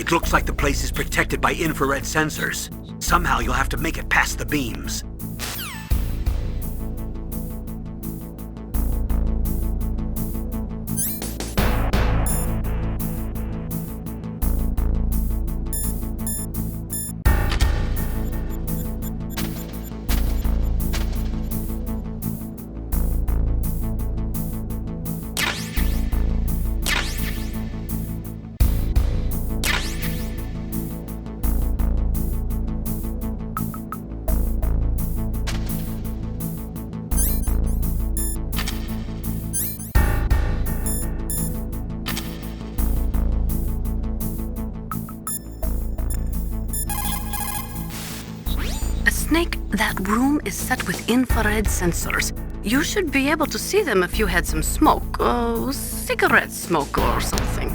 It looks like the place is protected by infrared sensors. Somehow you'll have to make it past the beams. Snake, that room is set with infrared sensors. You should be able to see them if you had some smoke, cigarette smoke or something.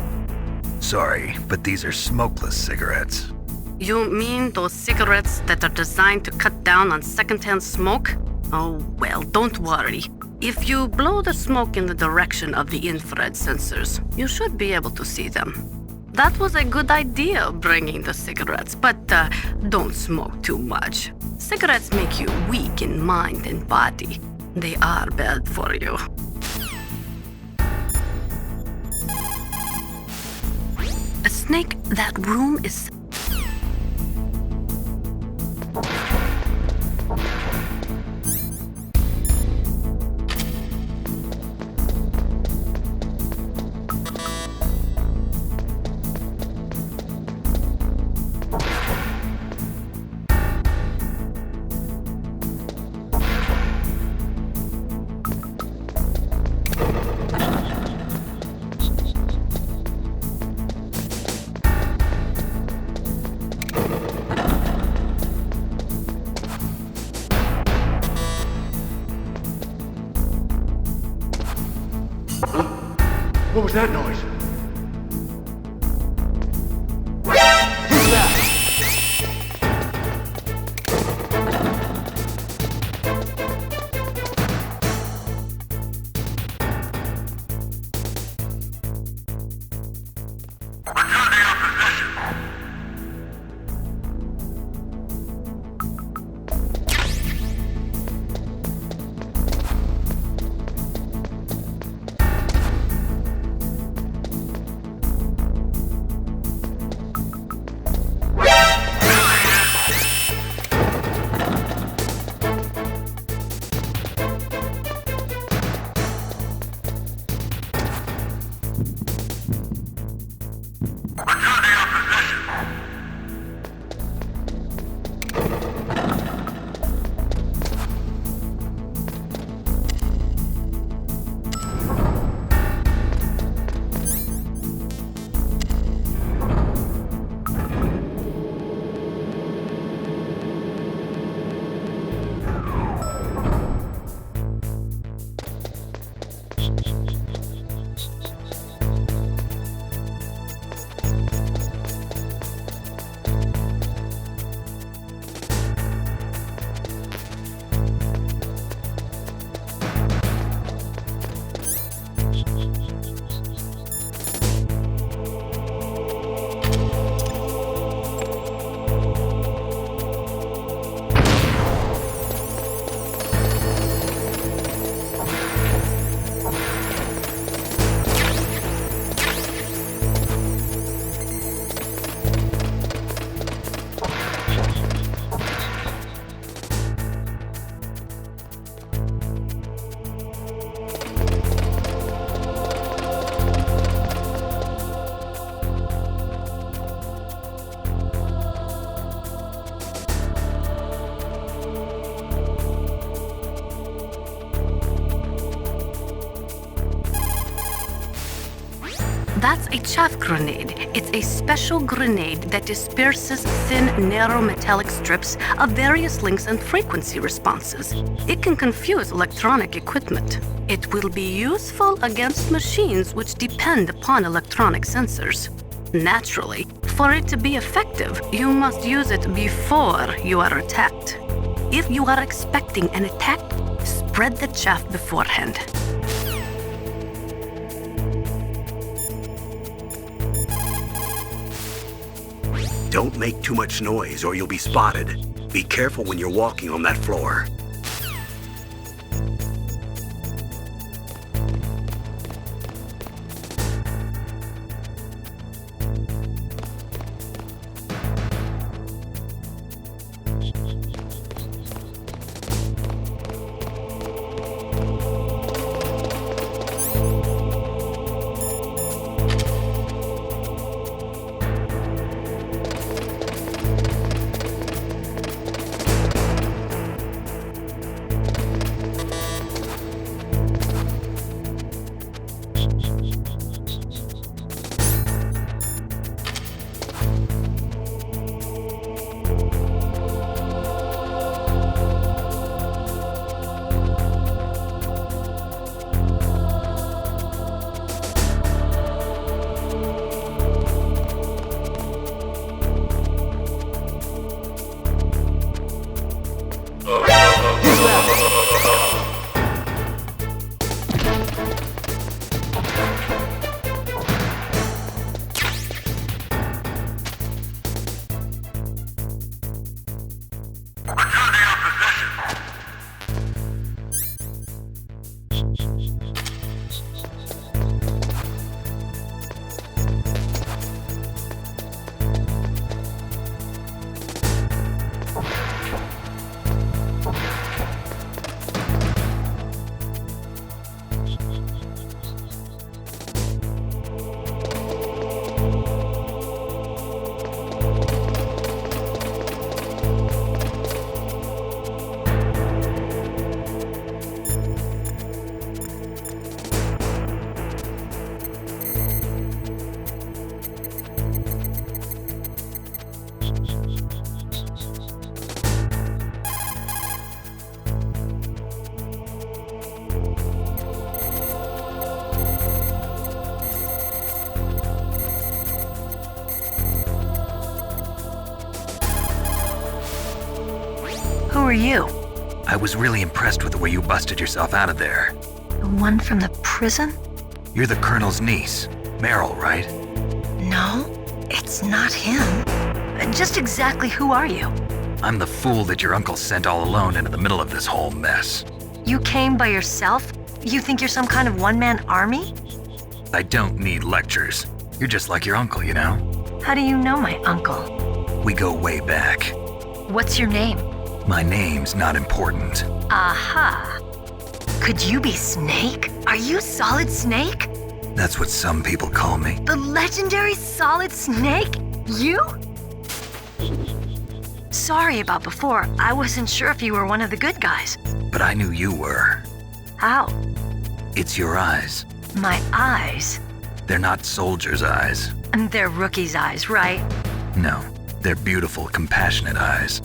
Sorry, but these are smokeless cigarettes. You mean those cigarettes that are designed to cut down on secondhand smoke? Oh, well, don't worry. If you blow the smoke in the direction of the infrared sensors, you should be able to see them. That was a good idea, bringing the cigarettes, but don't smoke too much. Cigarettes make you weak in mind and body. They are bad for you. A snake, that room is... What was that noise? That's a chaff grenade. It's a special grenade that disperses thin, narrow metallic strips of various lengths and frequency responses. It can confuse electronic equipment. It will be useful against machines which depend upon electronic sensors. Naturally, for it to be effective, you must use it before you are attacked. If you are expecting an attack, spread the chaff beforehand. Don't make too much noise or you'll be spotted. Be careful when you're walking on that floor. Who are you? I was really impressed with the way you busted yourself out of there. The one from the prison? You're the Colonel's niece, Meryl, right? No, it's not him. Just exactly who are you? I'm the fool that your uncle sent all alone into the middle of this whole mess. You came by yourself? You think you're some kind of one-man army? I don't need lectures. You're just like your uncle, you know? How do you know my uncle? We go way back. What's your name? My name's not important. Aha. Could you be Snake? Are you Solid Snake? That's what some people call me. The legendary Solid Snake? You? Sorry about before. I wasn't sure if you were one of the good guys. But I knew you were. How? It's your eyes. My eyes? They're not soldiers' eyes. And they're rookies' eyes, right? No, they're beautiful, compassionate eyes.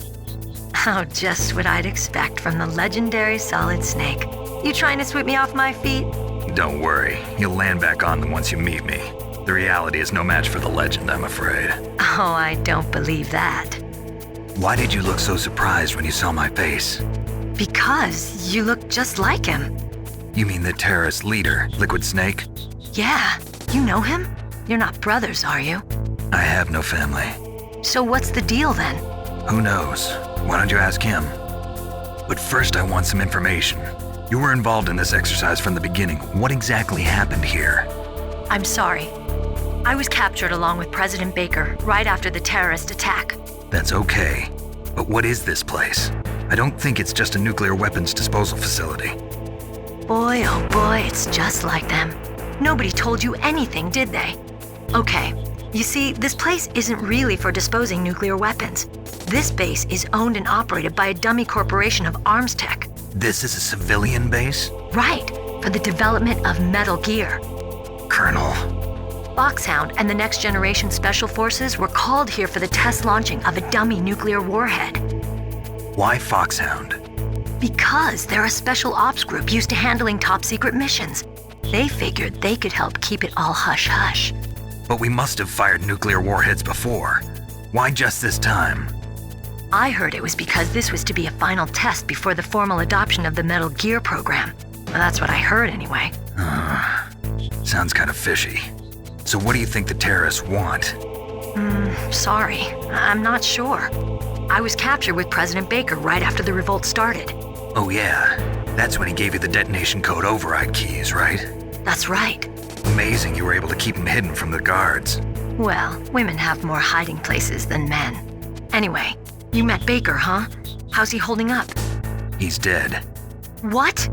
Oh, just what I'd expect from the legendary Solid Snake. You trying to sweep me off my feet? Don't worry, you'll land back on them once you meet me. The reality is no match for the legend, I'm afraid. Oh, I don't believe that. Why did you look so surprised when you saw my face? Because you look just like him. You mean the terrorist leader, Liquid Snake? Yeah, you know him? You're not brothers, are you? I have no family. So what's the deal then? Who knows? Why don't you ask him? But first I want some information. You were involved in this exercise from the beginning. What exactly happened here? I'm sorry. I was captured along with President Baker right after the terrorist attack. That's okay. But what is this place? I don't think it's just a nuclear weapons disposal facility. Boy, oh boy, it's just like them. Nobody told you anything, did they? Okay, you see, this place isn't really for disposing nuclear weapons. This base is owned and operated by a dummy corporation of arms tech. This is a civilian base? Right, for the development of Metal Gear. Colonel. Foxhound and the Next Generation Special Forces were called here for the test launching of a dummy nuclear warhead. Why Foxhound? Because they're a special ops group used to handling top secret missions. They figured they could help keep it all hush-hush. But we must have fired nuclear warheads before. Why just this time? I heard it was because this was to be a final test before the formal adoption of the Metal Gear program. That's what I heard anyway. Sounds kind of fishy. So what do you think the terrorists want? Sorry, I'm not sure. I was captured with President Baker right after the revolt started. Oh yeah, that's when he gave you the detonation code override keys, right? That's right. Amazing you were able to keep him hidden from the guards. Well, women have more hiding places than men. Anyway, you met Baker, huh? How's he holding up? He's dead. What?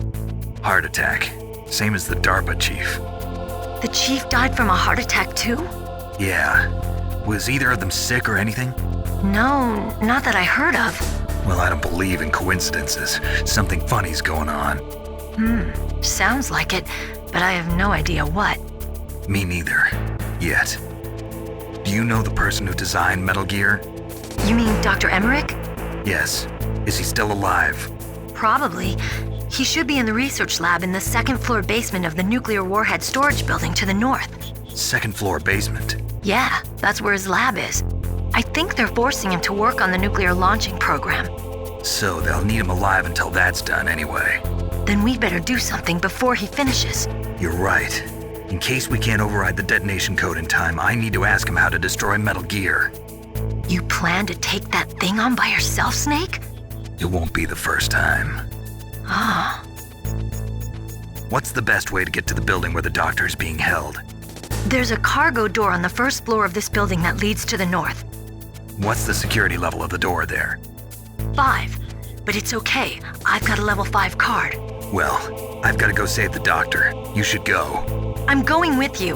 Heart attack. Same as the DARPA chief. The chief died from a heart attack too? Yeah. Was either of them sick or anything? No, not that I heard of. Well, I don't believe in coincidences. Something funny's going on. Sounds like it, but I have no idea what. Me neither. Yet. Do you know the person who designed Metal Gear? You mean Dr. Emmerich? Yes. Is he still alive? Probably. He should be in the research lab in the second floor basement of the nuclear warhead storage building to the north. Second floor basement. Yeah, that's where his lab is. I think they're forcing him to work on the nuclear launching program. So they'll need him alive until that's done anyway. Then we better do something before he finishes. You're right. In case we can't override the detonation code in time, I need to ask him how to destroy Metal Gear. You plan to take that thing on by yourself, Snake? It won't be the first time. Ah. What's the best way to get to the building where the doctor is being held? There's a cargo door on the first floor of this building that leads to the north. What's the security level of the door there? 5. But it's okay. I've got a level 5 card. Well, I've got to go save the doctor. You should go. I'm going with you.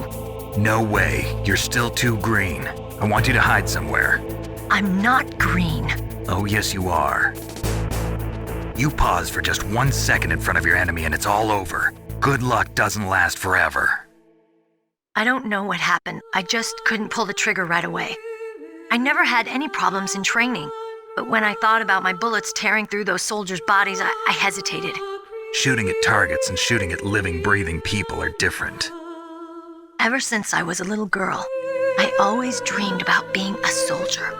No way. You're still too green. I want you to hide somewhere. I'm not green. Oh, yes, you are. You pause for just 1 second in front of your enemy and it's all over. Good luck doesn't last forever. I don't know what happened. I just couldn't pull the trigger right away. I never had any problems in training, but when I thought about my bullets tearing through those soldiers' bodies, I hesitated. Shooting at targets and shooting at living, breathing people are different. Ever since I was a little girl, I always dreamed about being a soldier.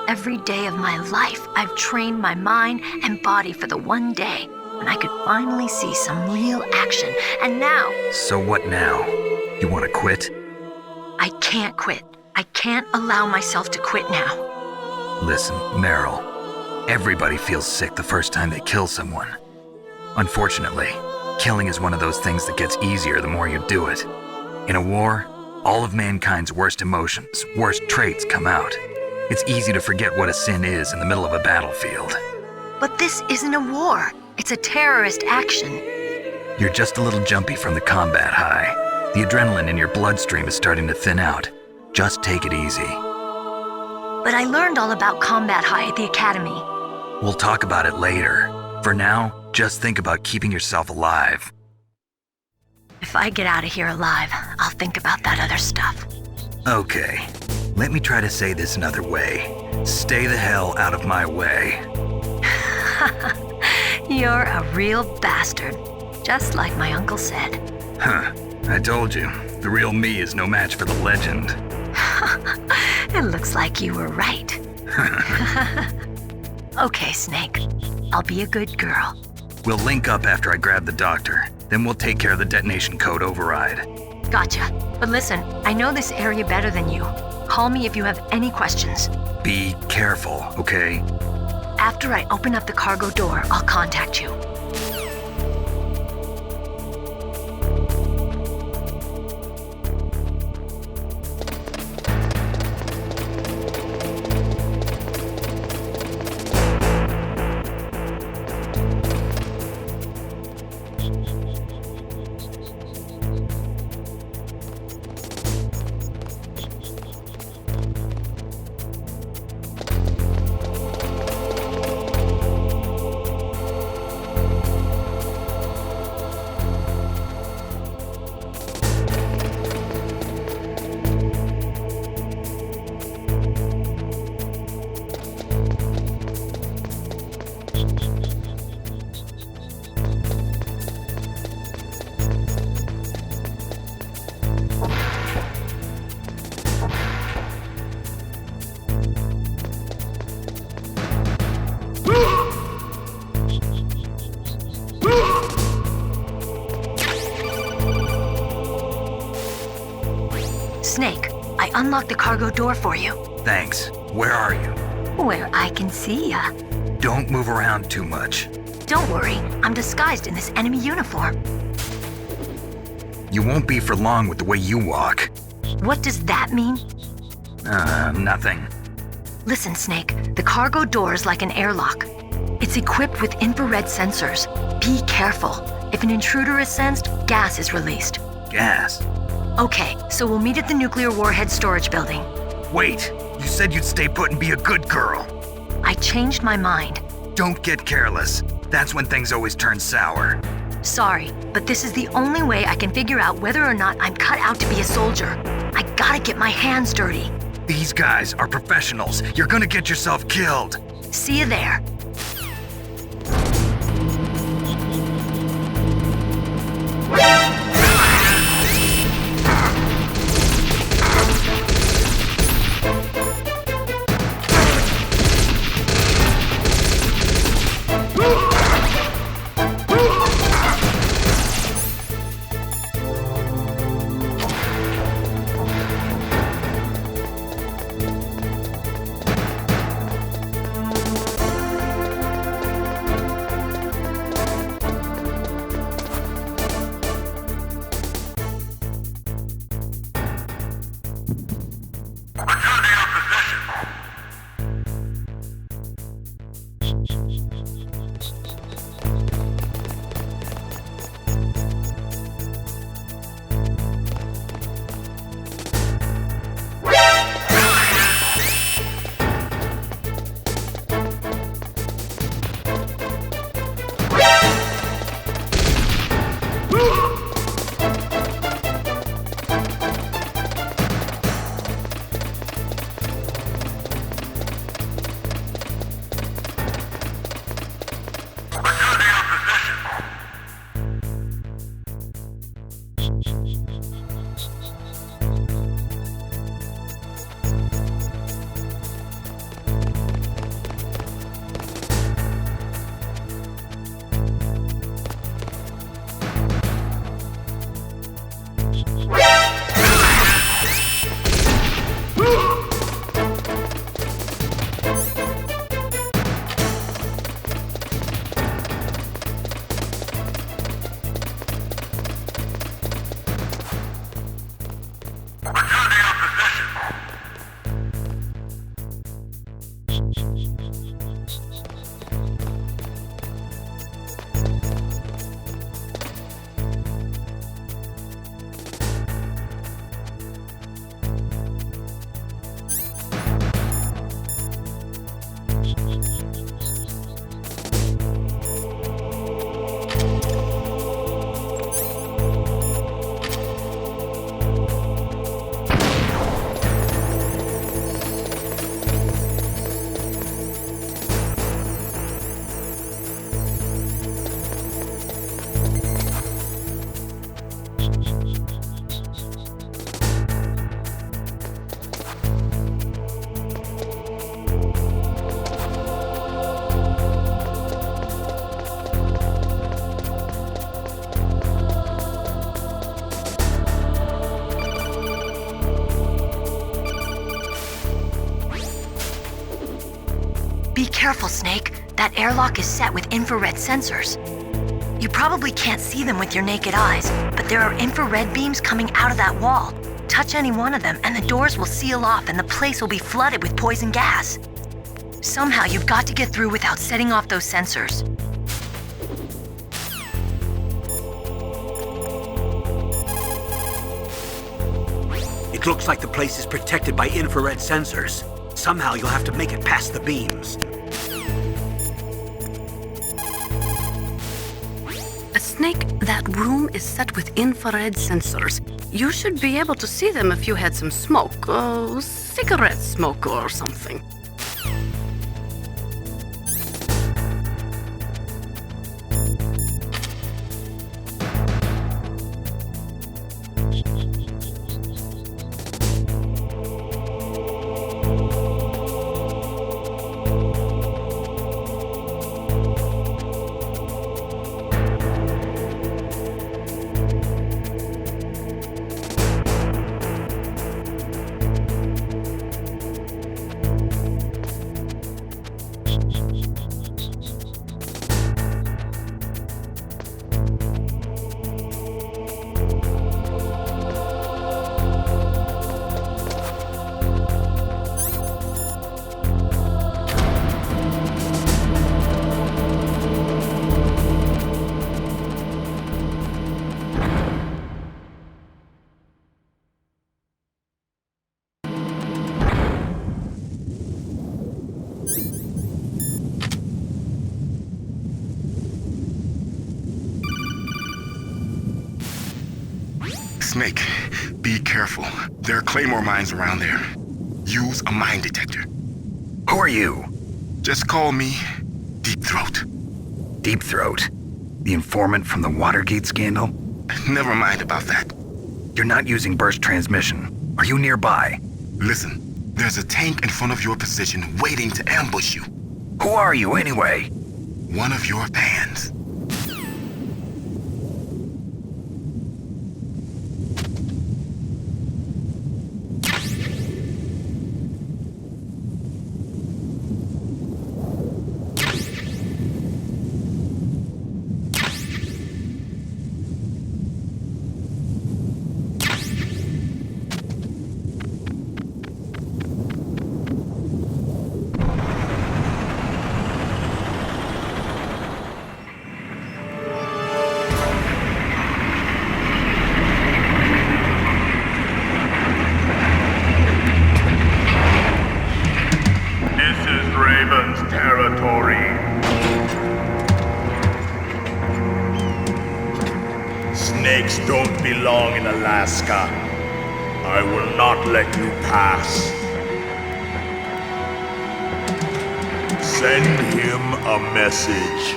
Every day of my life, I've trained my mind and body for the one day when I could finally see some real action, and now... So what now? You want to quit? I can't quit. I can't allow myself to quit now. Listen, Meryl, everybody feels sick the first time they kill someone. Unfortunately, killing is one of those things that gets easier the more you do it. In a war, all of mankind's worst emotions, worst traits come out. It's easy to forget what a sin is in the middle of a battlefield. But this isn't a war. It's a terrorist action. You're just a little jumpy from the combat high. The adrenaline in your bloodstream is starting to thin out. Just take it easy. But I learned all about combat high at the academy. We'll talk about it later. For now, just think about keeping yourself alive. If I get out of here alive, I'll think about that other stuff. Okay, let me try to say this another way. Stay the hell out of my way. You're a real bastard, just like my uncle said. Huh, I told you, the real me is no match for the legend. It looks like you were right. Okay, Snake. I'll be a good girl. We'll link up after I grab the doctor. Then we'll take care of the detonation code override. Gotcha. But listen, I know this area better than you. Call me if you have any questions. Be careful, okay? After I open up the cargo door, I'll contact you. Snake, I unlocked the cargo door for you. Thanks. Where are you? Where I can see ya. Don't move around too much. Don't worry, I'm disguised in this enemy uniform. You won't be for long with the way you walk. What does that mean? Nothing. Listen, Snake, the cargo door is like an airlock. It's equipped with infrared sensors. Be careful. If an intruder is sensed, gas is released. Gas? Okay, so we'll meet at the nuclear warhead storage building. Wait, you said you'd stay put and be a good girl. I changed my mind. Don't get careless. That's when things always turn sour. Sorry, but this is the only way I can figure out whether or not I'm cut out to be a soldier. I gotta get my hands dirty. These guys are professionals. You're gonna get yourself killed. See you there. Be careful, Snake. That airlock is set with infrared sensors. You probably can't see them with your naked eyes, but there are infrared beams coming out of that wall. Touch any one of them and the doors will seal off and the place will be flooded with poison gas. Somehow you've got to get through without setting off those sensors. It looks like the place is protected by infrared sensors. Somehow you'll have to make it past the beams. Snake, that room is set with infrared sensors. You should be able to see them if you had some smoke, cigarette smoke or something. Snake, be careful. There are claymore mines around there. Use a mine detector. Who are you? Just call me Deep Throat. Deep Throat? The informant from the Watergate scandal? Never mind about that. You're not using burst transmission. Are you nearby? Listen, there's a tank in front of your position waiting to ambush you. Who are you anyway? One of your fans. Snakes don't belong in Alaska. I will not let you pass. Send him a message.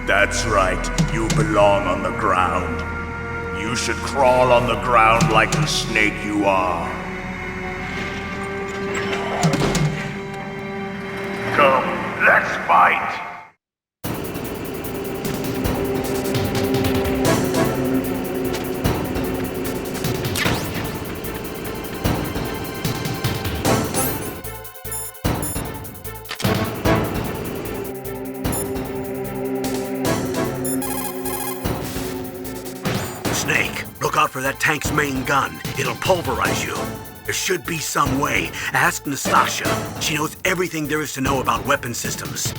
That's right, you belong on the ground. You should crawl on the ground like the snake you are. Come, let's fight! Snake, look out for that tank's main gun. It'll pulverize you. There should be some way. Ask Nastasha. She knows everything there is to know about weapon systems.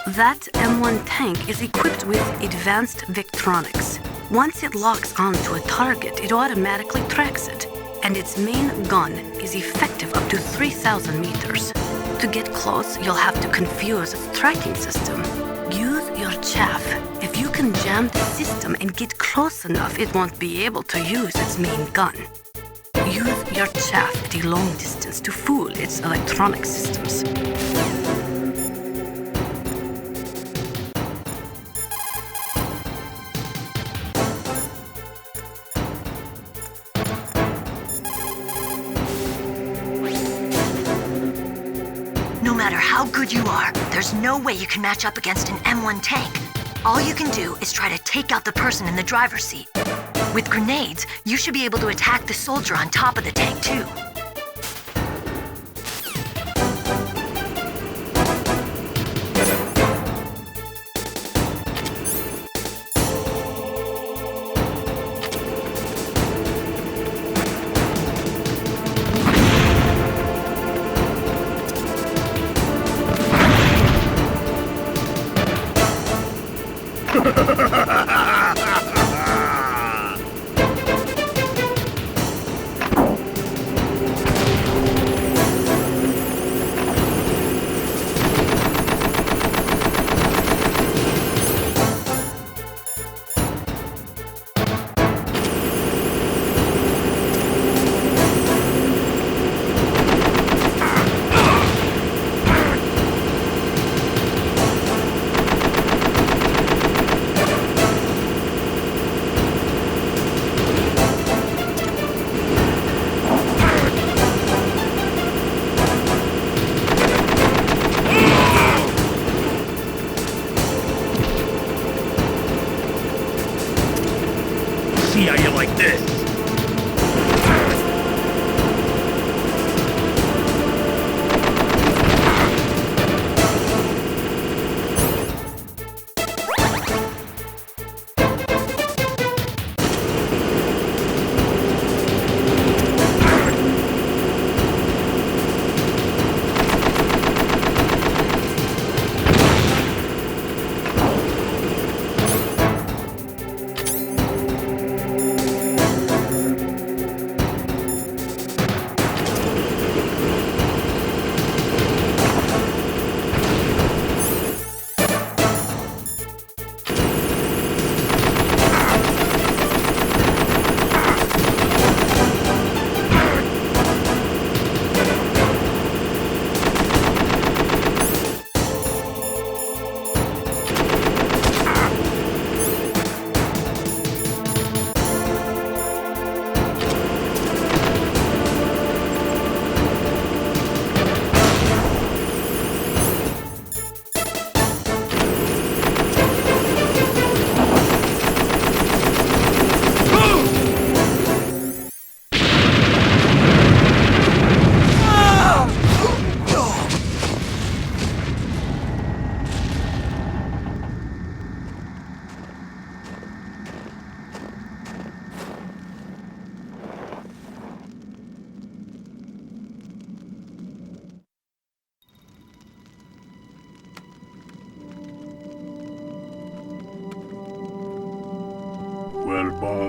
That M1 tank is equipped with advanced Victronics. Once it locks onto a target, it automatically tracks it. And its main gun is effective up to 3,000 meters. To get close, you'll have to confuse its tracking system. Use your chaff. If you can jam the system and get close enough, it won't be able to use its main gun. Use your chaff at a long distance to fool its electronic systems. No matter how good you are, there's no way you can match up against an M1 tank. All you can do is try to take out the person in the driver's seat. With grenades, you should be able to attack the soldier on top of the tank too.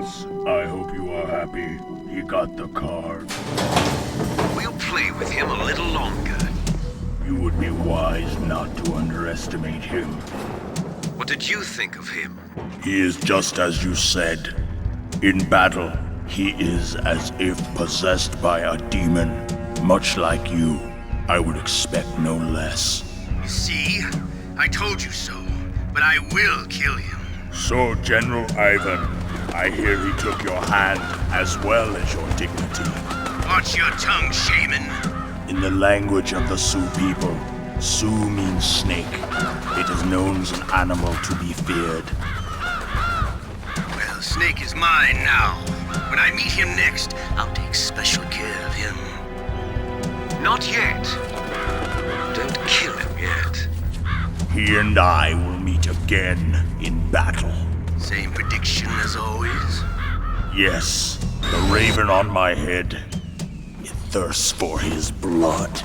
boss. I hope you are happy. He got the card. We'll play with him a little longer. You would be wise not to underestimate him. What did you think of him? He is just as you said. In battle, he is as if possessed by a demon. Much like you, I would expect no less. You see? I told you so. But I will kill him. So, General Ivan, I hear he took your hand as well as your dignity. Watch your tongue, shaman. In the language of the Sioux people, Sioux means snake. It is known as an animal to be feared. Well, Snake is mine now. When I meet him next, I'll take special care of him. Not yet. Don't kill him yet. He and I will meet again in battle. Same prediction as always? Yes, the raven on my head. It thirsts for his blood.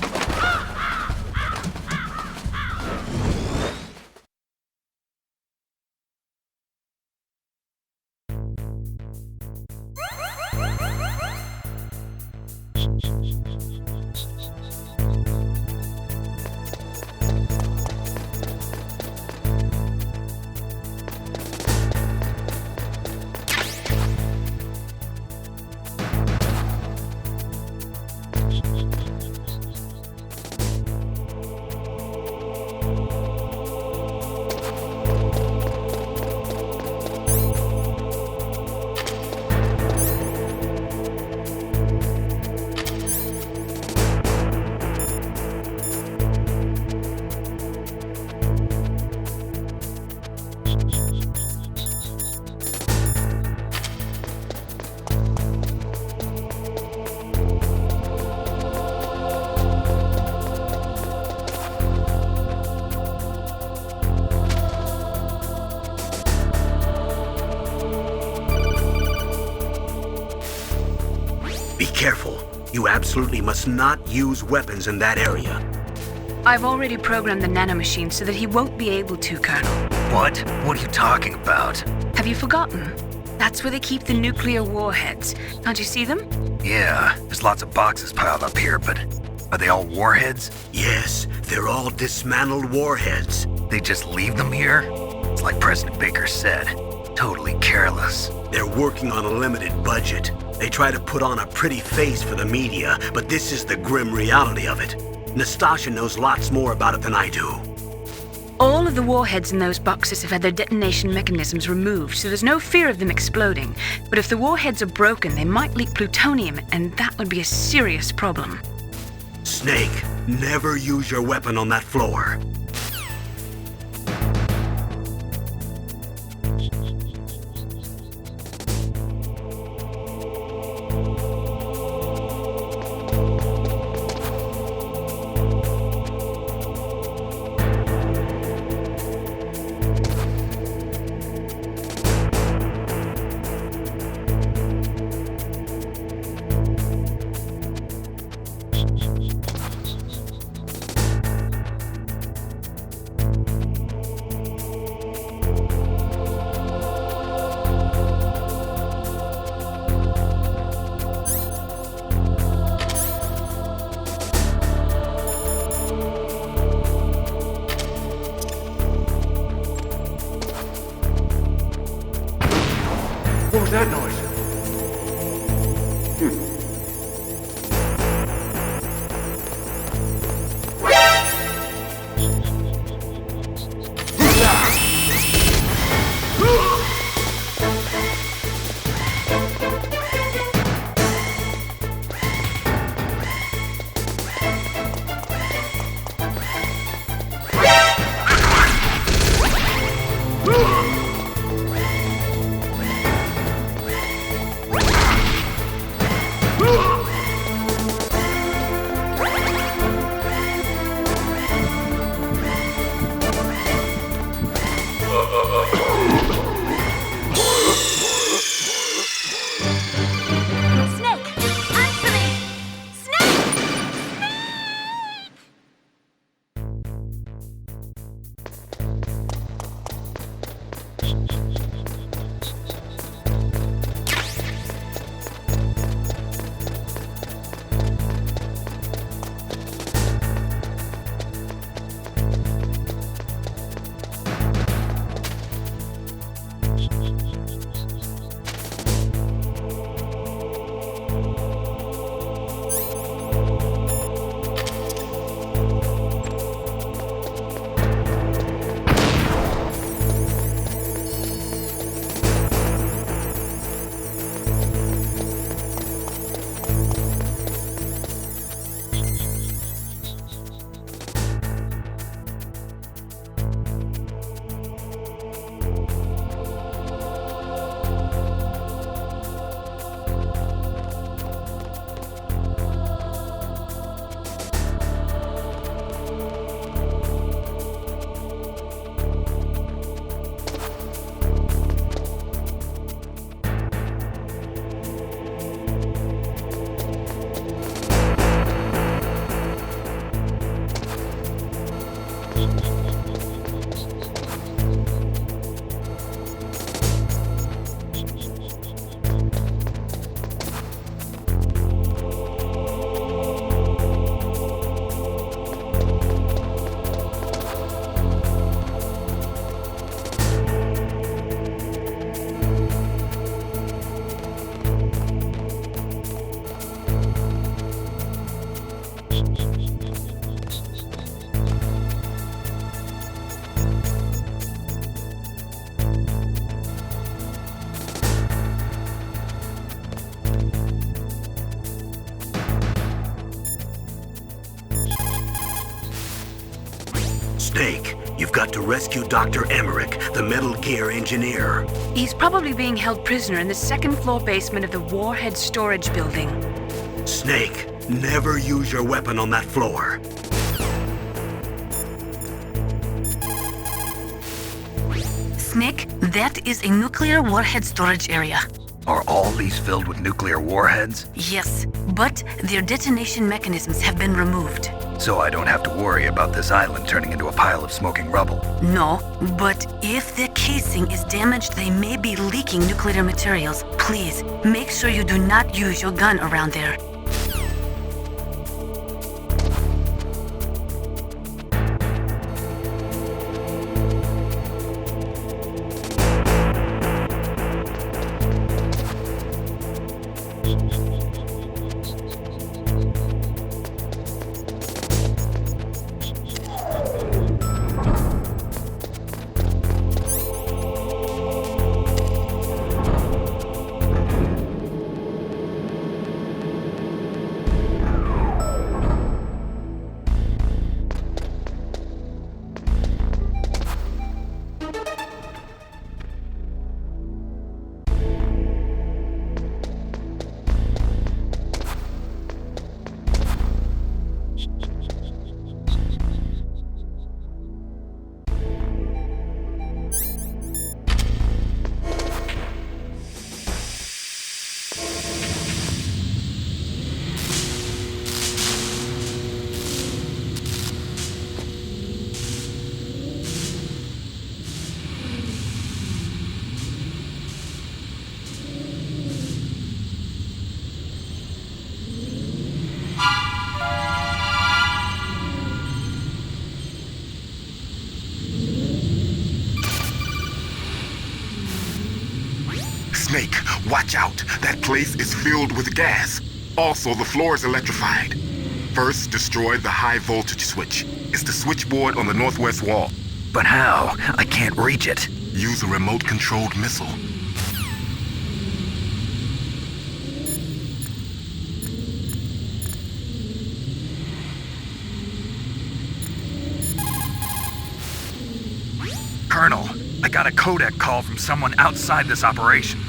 Be careful. You absolutely must not use weapons in that area. I've already programmed the nanomachine so that he won't be able to, Colonel. What? What are you talking about? Have you forgotten? That's where they keep the nuclear warheads. Can't you see them? Yeah, there's lots of boxes piled up here, but are they all warheads? Yes, they're all dismantled warheads. They just leave them here? It's like President Baker said. Totally careless. They're working on a limited budget. They try to put on a pretty face for the media, but this is the grim reality of it. Nastasha knows lots more about it than I do. All of the warheads in those boxes have had their detonation mechanisms removed, so there's no fear of them exploding. But if the warheads are broken, they might leak plutonium, and that would be a serious problem. Snake, never use your weapon on that floor. What was that noise? Snake, you've got to rescue Dr. Emmerich, the Metal Gear engineer. He's probably being held prisoner in the second-floor basement of the Warhead Storage Building. Snake, never use your weapon on that floor. Snake, that is a nuclear warhead storage area. Are all these filled with nuclear warheads? Yes, but their detonation mechanisms have been removed. So I don't have to worry about this island turning into a pile of smoking rubble. No, but if the casing is damaged, they may be leaking nuclear materials. Please, make sure you do not use your gun around there. Snake, watch out. That place is filled with gas. Also, the floor is electrified. First, destroy the high voltage switch. It's the switchboard on the northwest wall. But how? I can't reach it. Use a remote-controlled missile. Colonel, I got a codec call from someone outside this operation.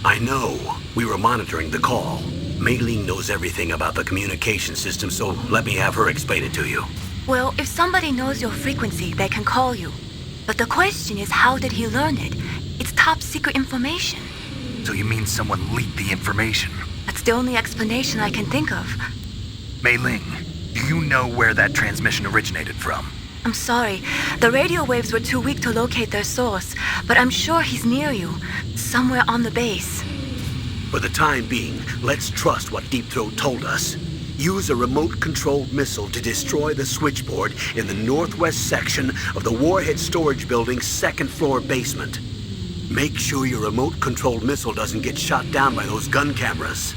I know. We were monitoring the call. Mei Ling knows everything about the communication system, so let me have her explain it to you. Well, if somebody knows your frequency, they can call you. But the question is, how did he learn it? It's top secret information. So you mean someone leaked the information? That's the only explanation I can think of. Mei Ling, do you know where that transmission originated from? I'm sorry. The radio waves were too weak to locate their source, but I'm sure he's near you, somewhere on the base. For the time being, let's trust what Deep Throat told us. Use a remote-controlled missile to destroy the switchboard in the northwest section of the Warhead Storage Building's second-floor basement. Make sure your remote-controlled missile doesn't get shot down by those gun cameras.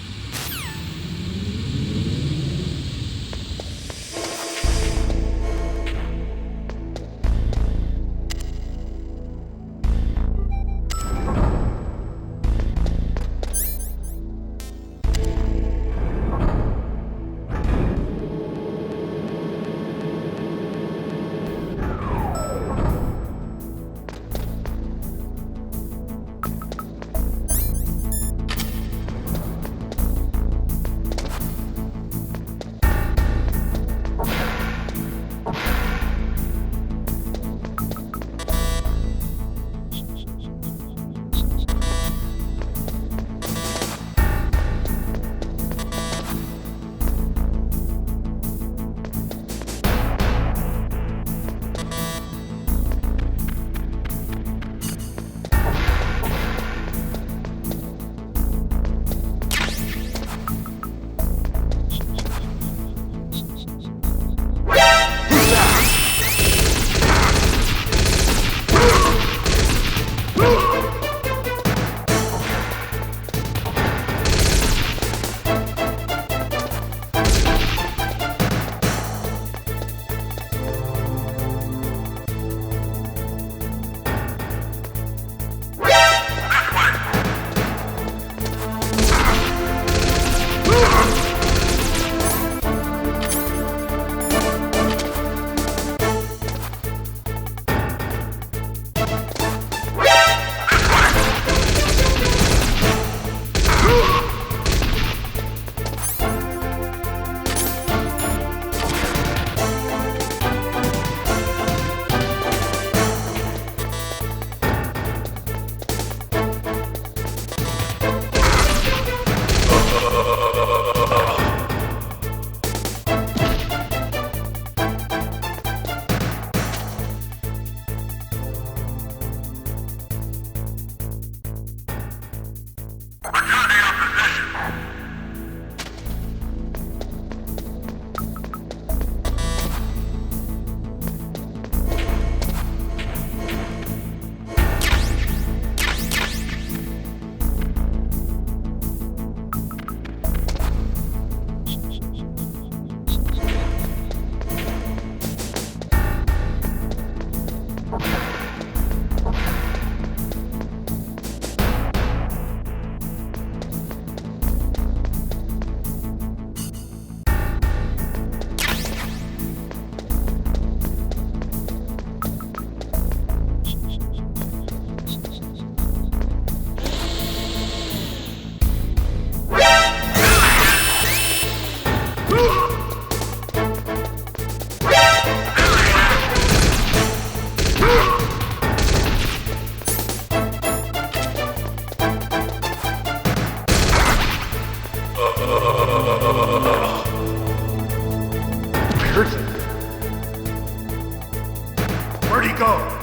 person. Where'd he go?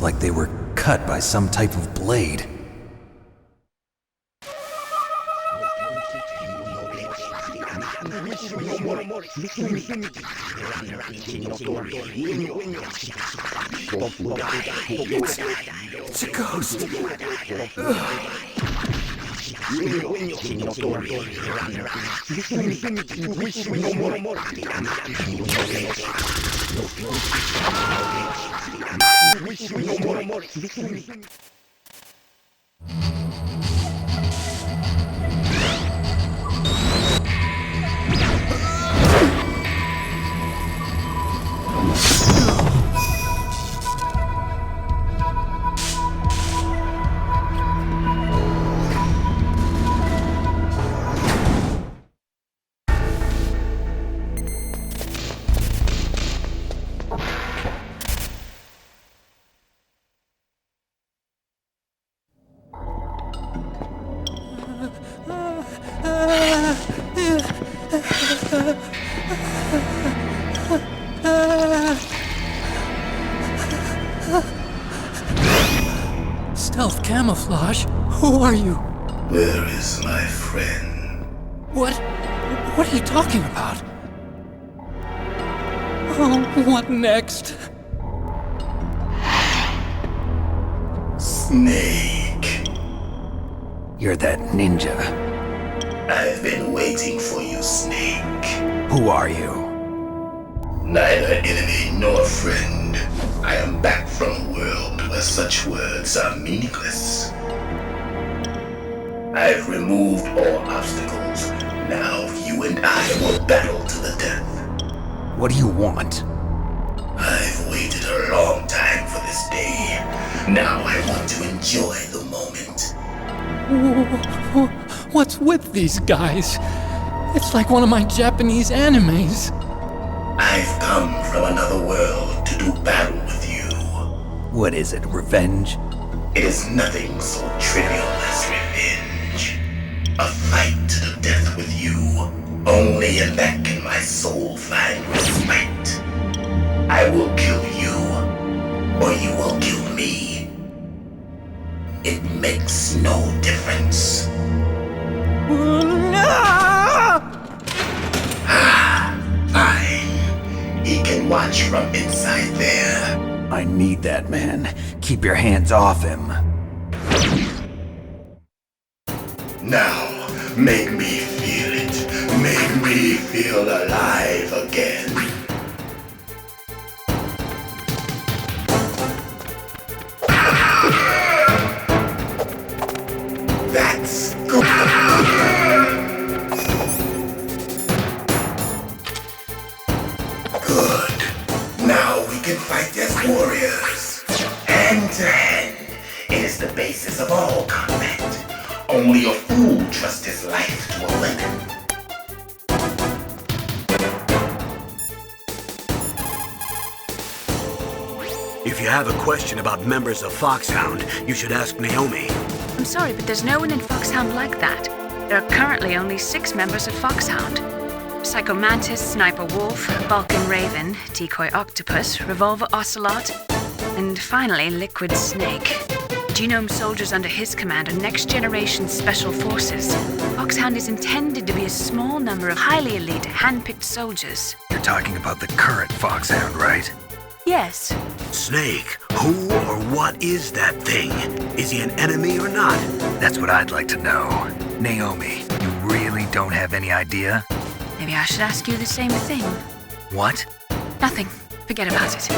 like they were cut by some type of blade. It's a ghost. Stealth camouflage? Who are you? Where is my friend? What are you talking about? Oh, what next? Snake. You're that ninja. I've been waiting for you, Snake. Who are you? Neither enemy nor friend. I am back from a world where such words are meaningless. I've removed all obstacles. Now you and I will battle to the death. What do you want? I've waited a long time for this day. Now I want to enjoy the moment. What's with these guys? It's like one of my Japanese animes. I've come from another world to do battle with you. What is it, revenge? It is nothing so trivial as revenge. A fight to the death with you. Only in that can my soul find respite. I will kill you, or you will kill me. It makes no difference. Fine. He can watch from inside there. I need that man. Keep your hands off him. Now, make me feel it. Make me feel alive again. That's good. Good. Now we can fight as warriors. Hand to hand. It is the basis of all combat. Only a fool trusts his life to a weapon. If you have a question about members of Foxhound, you should ask Naomi. I'm sorry, but there's no one in Foxhound like that. There are currently only 6 members of Foxhound. Psycho Mantis, Sniper Wolf, Vulcan Raven, Decoy Octopus, Revolver Ocelot, and finally Liquid Snake. Genome soldiers under his command are next-generation special forces. Foxhound is intended to be a small number of highly elite, hand-picked soldiers. You're talking about the current Foxhound, right? Yes. Snake, who or what is that thing? Is he an enemy or not? That's what I'd like to know. Naomi, you really don't have any idea? Maybe I should ask you the same thing. What? Nothing. Forget about it.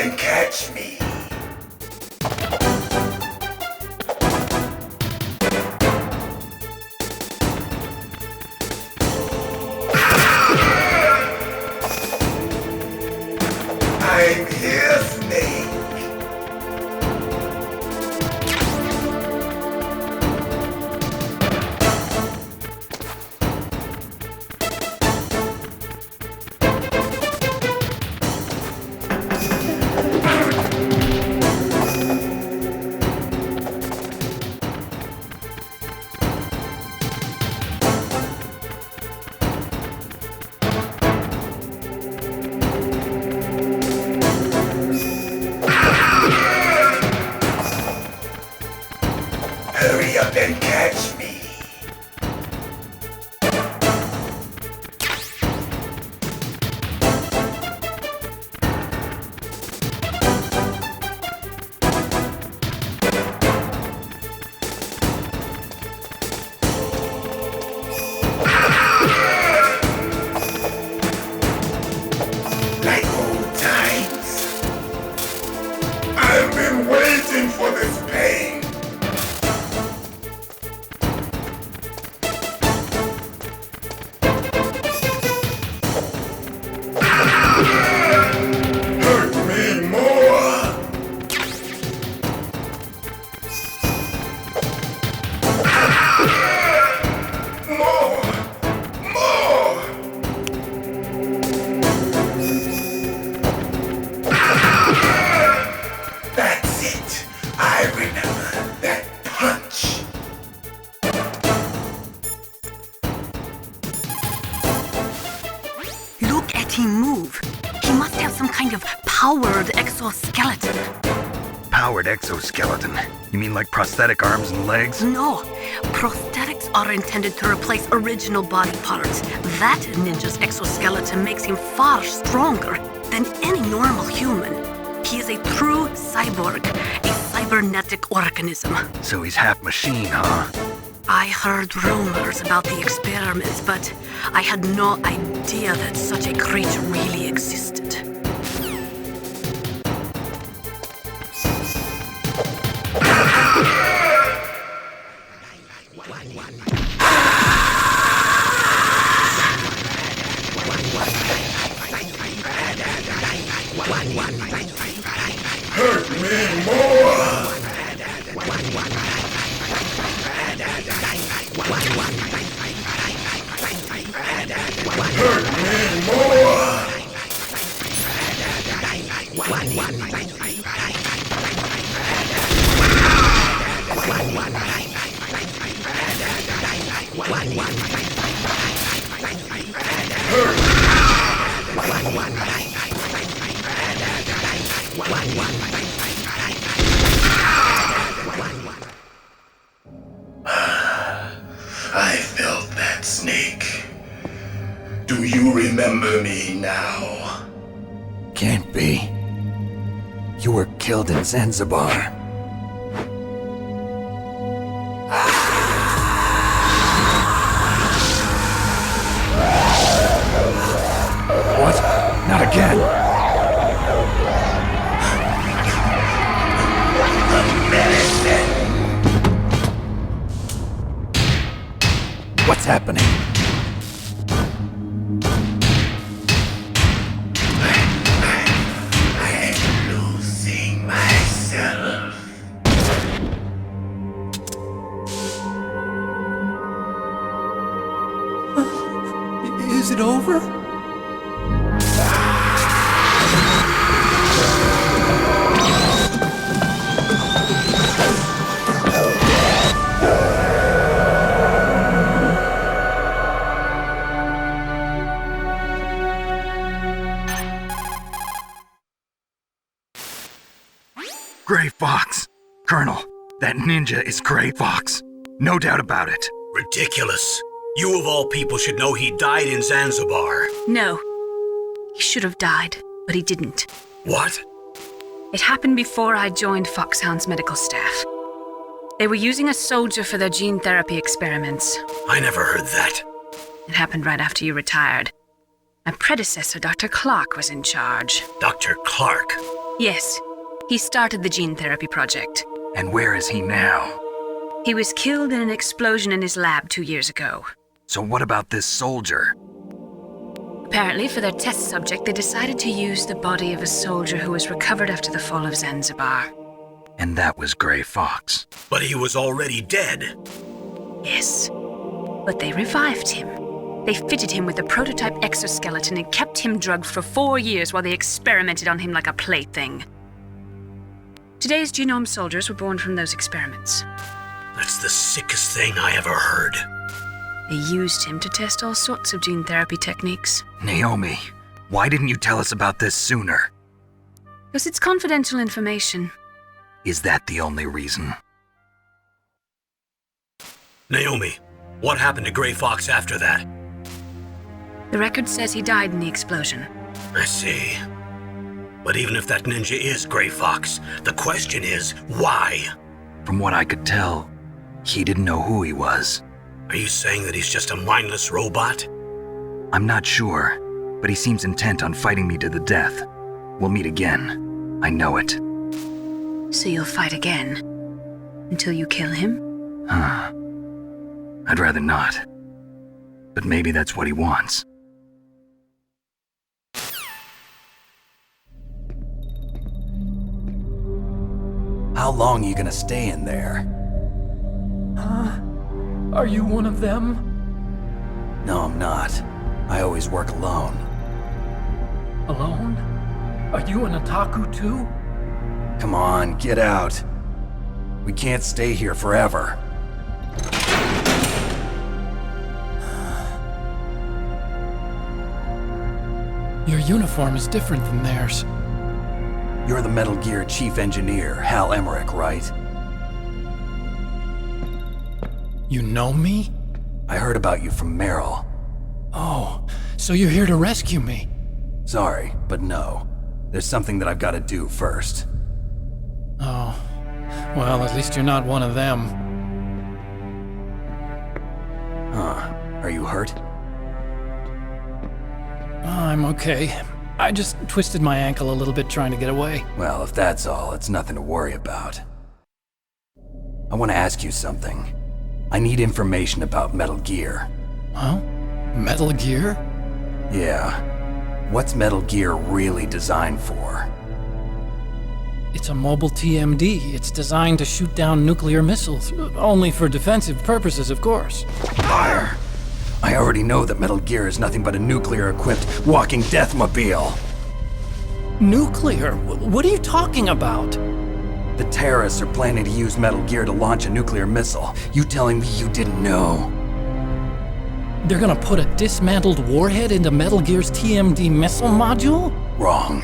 and catch me. I'm here, Snake. Hurry up and catch me. Like old times. I've been waiting for this pain. Hurt me more. More. That's it. I remember that punch. Look at him move. He must have some kind of powered exoskeleton. Powered exoskeleton? You mean like prosthetic arms and legs? No, prosthetics are intended to replace original body parts. That ninja's exoskeleton makes him far stronger than any normal human. He is a true cyborg, a cybernetic organism. So he's half machine, huh? I heard rumors about the experiments, but I had no idea that such a creature really existed. Hurt me more. Hurt me more. I felt that, Snake. Do you remember me now? Can't be. You were killed in Zanzibar. What? Not again. What's happening? I'm losing myself. Is it over? Gray Fox. Colonel, that ninja is Gray Fox. No doubt about it. Ridiculous. You of all people should know he died in Zanzibar. No. He should have died, but he didn't. What? It happened before I joined Foxhound's medical staff. They were using a soldier for their gene therapy experiments. I never heard that. It happened right after you retired. My predecessor, Dr. Clark, was in charge. Dr. Clark. Yes, he started the gene therapy project. And where is he now? He was killed in an explosion in his lab 2 years ago. So what about this soldier? Apparently, for their test subject, they decided to use the body of a soldier who was recovered after the fall of Zanzibar. And that was Gray Fox. But he was already dead. Yes, but they revived him. They fitted him with a prototype exoskeleton and kept him drugged for 4 years while they experimented on him like a plaything. Today's genome soldiers were born from those experiments. That's the sickest thing I ever heard. They used him to test all sorts of gene therapy techniques. Naomi, why didn't you tell us about this sooner? Because it's confidential information. Is that the only reason? Naomi, what happened to Gray Fox after that? The record says he died in the explosion. I see. But even if that ninja is Gray Fox, the question is, why? From what I could tell, he didn't know who he was. Are you saying that he's just a mindless robot? I'm not sure, but he seems intent on fighting me to the death. We'll meet again. I know it. So you'll fight again? Until you kill him? I'd rather not. But maybe that's what he wants. How long are you gonna stay in there? Are you one of them? No, I'm not. I always work alone. Alone? Are you an otaku too? Come on, get out. We can't stay here forever. Your uniform is different than theirs. You're the Metal Gear Chief Engineer, Hal Emmerich, right? You know me? I heard about you from Meryl. Oh, so you're here to rescue me? Sorry, but no. There's something that I've got to do first. Oh, well, at least you're not one of them. Huh. Are you hurt? I'm okay. I just twisted my ankle a little bit trying to get away. Well, if that's all, it's nothing to worry about. I want to ask you something. I need information about Metal Gear. Huh? Metal Gear? Yeah. What's Metal Gear really designed for? It's a mobile TMD. It's designed to shoot down nuclear missiles. Only for defensive purposes, of course. Fire! I already know that Metal Gear is nothing but a nuclear-equipped walking deathmobile. Nuclear? What are you talking about? The terrorists are planning to use Metal Gear to launch a nuclear missile. You telling me you didn't know? They're gonna put a dismantled warhead into Metal Gear's TMD missile module? Wrong.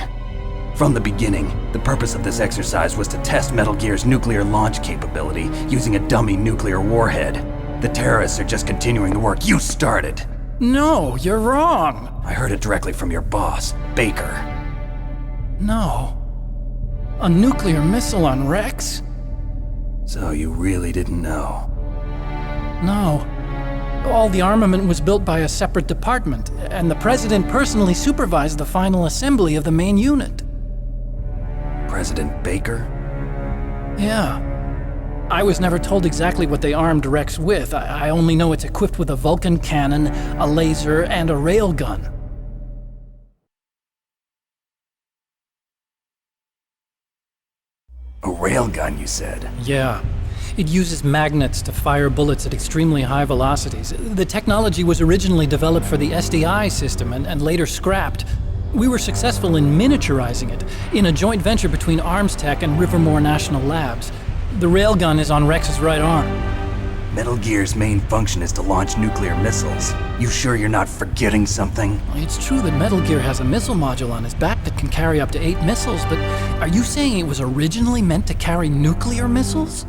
From the beginning, the purpose of this exercise was to test Metal Gear's nuclear launch capability using a dummy nuclear warhead. The terrorists are just continuing the work you started. No, you're wrong. I heard it directly from your boss, Baker. No. A nuclear missile on Rex? So you really didn't know? No. All the armament was built by a separate department, and the president personally supervised the final assembly of the main unit. President Baker? Yeah. I was never told exactly what they armed Rex with. I only know it's equipped with a Vulcan cannon, a laser, and a railgun. A railgun, you said? Yeah. It uses magnets to fire bullets at extremely high velocities. The technology was originally developed for the SDI system and later scrapped. We were successful in miniaturizing it in a joint venture between Arms Tech and Rivermore National Labs. The railgun is on Rex's right arm. Metal Gear's main function is to launch nuclear missiles. You sure you're not forgetting something? It's true that Metal Gear has a missile module on his back that can carry up to 8 missiles, but are you saying it was originally meant to carry nuclear missiles?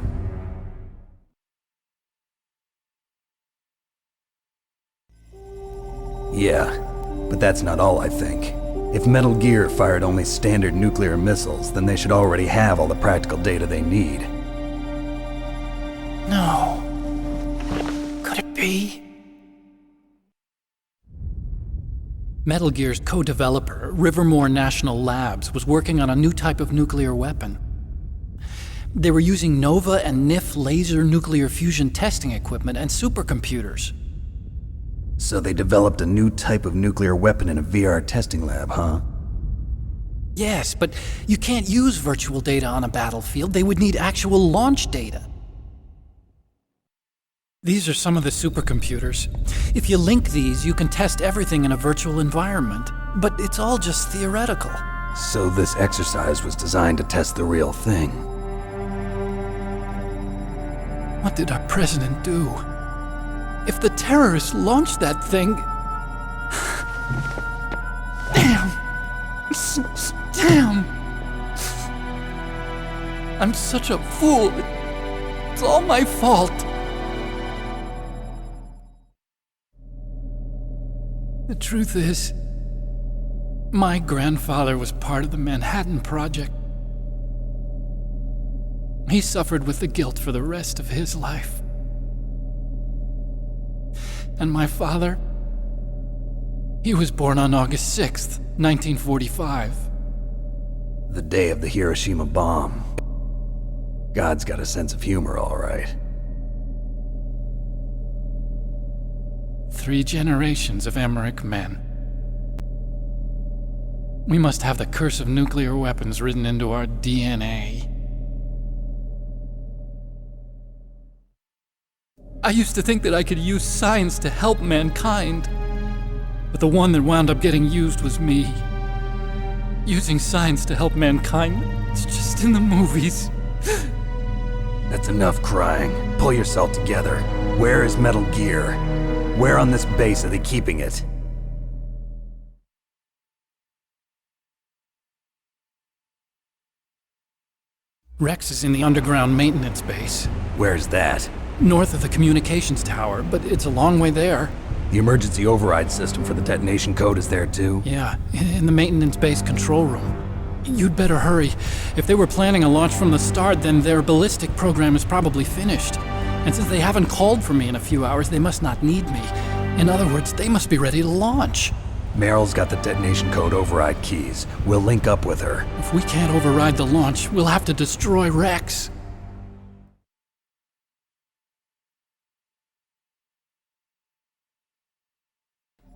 Yeah, but that's not all I think. If Metal Gear fired only standard nuclear missiles, then they should already have all the practical data they need. No. Could it be? Metal Gear's co-developer, Rivermore National Labs, was working on a new type of nuclear weapon. They were using Nova and NIF laser nuclear fusion testing equipment and supercomputers. So they developed a new type of nuclear weapon in a VR testing lab, huh? Yes, but you can't use virtual data on a battlefield. They would need actual launch data. These are some of the supercomputers. If you link these, you can test everything in a virtual environment. But it's all just theoretical. So this exercise was designed to test the real thing. What did our president do? If the terrorists launched that thing... Damn! Damn! I'm such a fool. It's all my fault. The truth is, my grandfather was part of the Manhattan Project. He suffered with the guilt for the rest of his life. And my father, he was born on August 6th, 1945. The day of the Hiroshima bomb. God's got a sense of humor, all right. 3 generations of Emmerich men. We must have the curse of nuclear weapons written into our DNA. I used to think that I could use science to help mankind, but the one that wound up getting used was me. Using science to help mankind, it's just in the movies. That's enough crying. Pull yourself together. Where is Metal Gear? Where on this base are they keeping it? Rex is in the underground maintenance base. Where's that? North of the communications tower, but it's a long way there. The emergency override system for the detonation code is there too? Yeah, in the maintenance base control room. You'd better hurry. If they were planning a launch from the start, then their ballistic program is probably finished. And since they haven't called for me in a few hours, they must not need me. In other words, they must be ready to launch. Meryl's got the detonation code override keys. We'll link up with her. If we can't override the launch, we'll have to destroy Rex.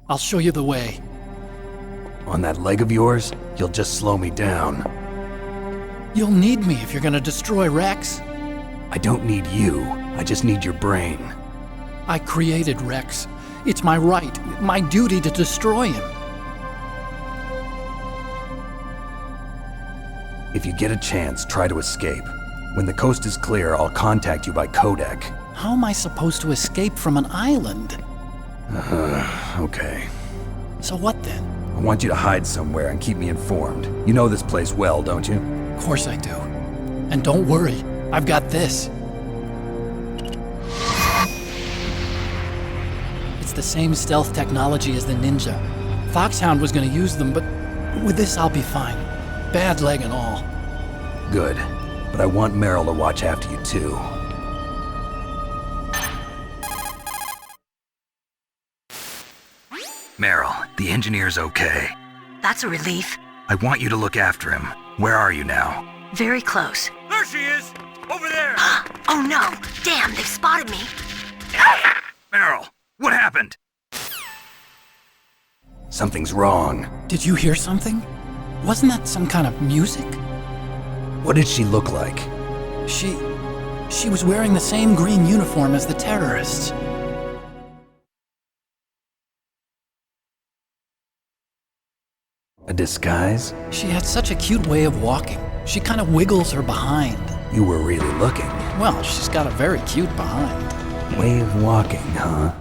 I'll show you the way. On that leg of yours, you'll just slow me down. You'll need me if you're gonna destroy Rex. I don't need you. I just need your brain. I created Rex. It's my right, my duty to destroy him. If you get a chance, try to escape. When the coast is clear, I'll contact you by codec. How am I supposed to escape from an island? Okay. So what then? I want you to hide somewhere and keep me informed. You know this place well, don't you? Of course I do. And don't worry, I've got this. It's the same stealth technology as the Ninja. Foxhound was gonna use them, but with this I'll be fine. Bad leg and all. Good. But I want Meryl to watch after you too. Meryl, the engineer's okay. That's a relief. I want you to look after him. Where are you now? Very close. There she is! Over there! Oh no! Damn, they've spotted me! Meryl, what happened? Something's wrong. Did you hear something? Wasn't that some kind of music? What did she look like? She was wearing the same green uniform as the terrorists. A disguise? She had such a cute way of walking. She kind of wiggles her behind. You were really looking. Well, she's got a very cute behind. Way of walking, huh?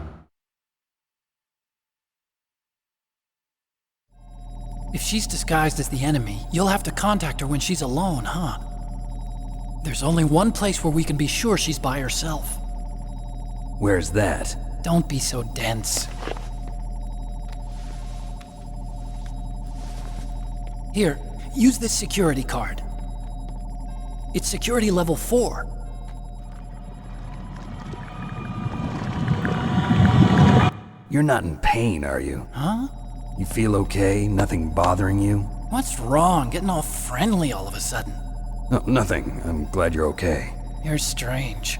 If she's disguised as the enemy, you'll have to contact her when she's alone, huh? There's only one place where we can be sure she's by herself. Where's that? Don't be so dense. Here, use this security card. It's security level 4. You're not in pain, are you? Huh? You feel okay? Nothing bothering you? What's wrong? Getting all friendly all of a sudden. No, nothing. I'm glad you're okay. You're strange.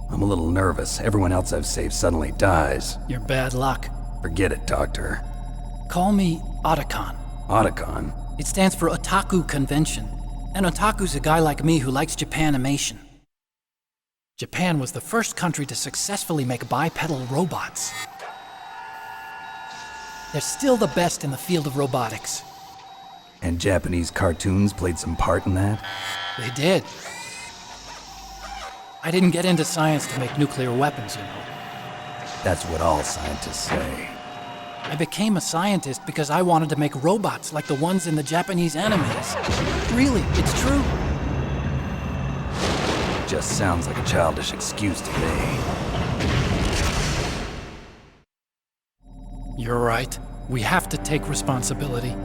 I'm a little nervous. Everyone else I've saved suddenly dies. You're bad luck. Forget it, Doctor. Call me Otacon. Otacon? It stands for Otaku Convention. An otaku's a guy like me who likes Japanimation. Japan was the first country to successfully make bipedal robots. They're still the best in the field of robotics. And Japanese cartoons played some part in that? They did. I didn't get into science to make nuclear weapons, you know. That's what all scientists say. I became a scientist because I wanted to make robots like the ones in the Japanese animes. Really, it's true. Just sounds like a childish excuse to me. You're right. We have to take responsibility.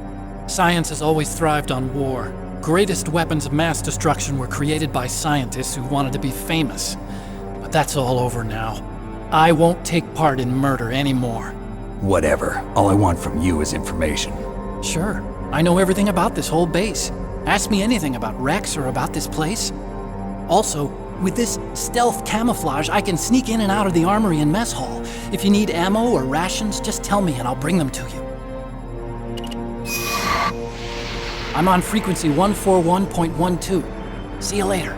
Science has always thrived on war. Greatest weapons of mass destruction were created by scientists who wanted to be famous. But that's all over now. I won't take part in murder anymore. Whatever. All I want from you is information. Sure. I know everything about this whole base. Ask me anything about Rex or about this place. Also, with this stealth camouflage, I can sneak in and out of the armory and mess hall. If you need ammo or rations, just tell me and I'll bring them to you. I'm on frequency 141.12. See you later.